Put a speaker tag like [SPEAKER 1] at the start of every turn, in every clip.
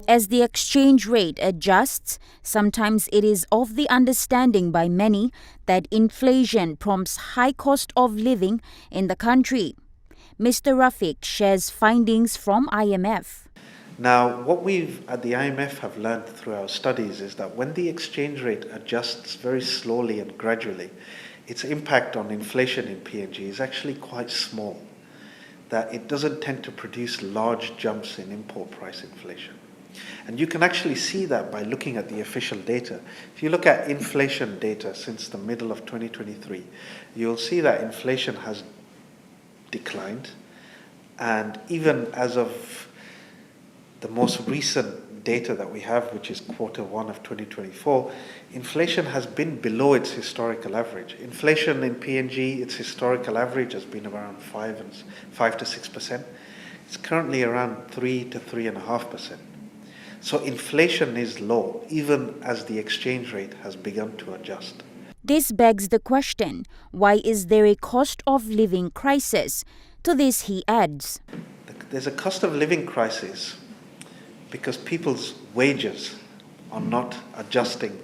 [SPEAKER 1] As the exchange rate adjusts, sometimes it is of the understanding by many that inflation prompts high cost of living in the country. Mr. Rafiq shares findings from IMF.
[SPEAKER 2] Now, what we've at the IMF have learned through our studies is that when the exchange rate adjusts very slowly and gradually, its impact on inflation in PNG is actually quite small, that it doesn't tend to produce large jumps in import price inflation. And you can actually see that by looking at the official data. If you look at inflation data since the middle of 2023, you'll see that inflation has declined. And even as of the most recent data that we have, which is Q1 of 2024, inflation has been below its historical average. Inflation in PNG, its historical average has been around 5 to 6%. It's currently around 3 to 3.5%. So inflation is low, even as the exchange rate has begun to adjust.
[SPEAKER 1] This begs the question, why is there a cost of living crisis? To this he adds,
[SPEAKER 2] there's a cost of living crisis because people's wages are not adjusting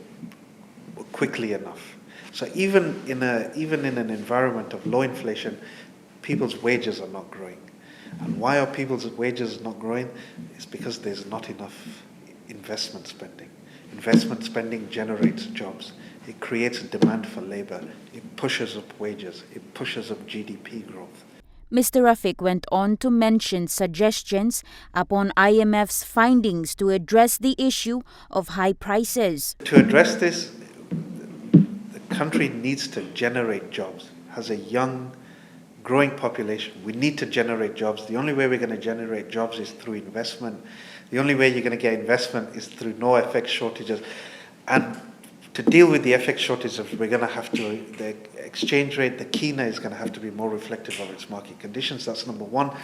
[SPEAKER 2] quickly enough. So even in an environment of low inflation, people's wages are not growing. And why are people's wages not growing? It's because there's not enough investment spending. Investment spending generates jobs. It creates a demand for labor. It pushes up wages. It pushes up GDP growth.
[SPEAKER 1] Mr. Rafiq went on to mention suggestions upon IMF's findings to address the issue of high prices.
[SPEAKER 2] To address this, the country needs to generate jobs. Has a young, growing population. We need to generate jobs. The only way we're going to generate jobs is through investment. The only way you're going to get investment is through no FX shortages. And to deal with the FX shortages, we're going to have to, the exchange rate, the kina is going to have to be more reflective of its market conditions. That's number one.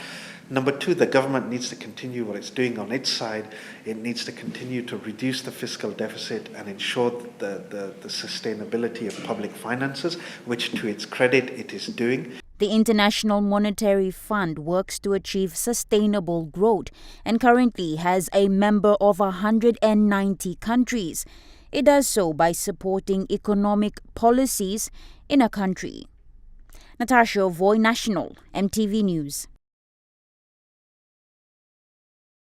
[SPEAKER 2] Number two, the government needs to continue what it's doing on its side. It needs to continue to reduce the fiscal deficit and ensure the sustainability of public finances, which to its credit it is doing.
[SPEAKER 1] The International Monetary Fund works to achieve sustainable growth and currently has a member of 190 countries. It does so by supporting economic policies in a country. Natasha Voy, National, EMTV News.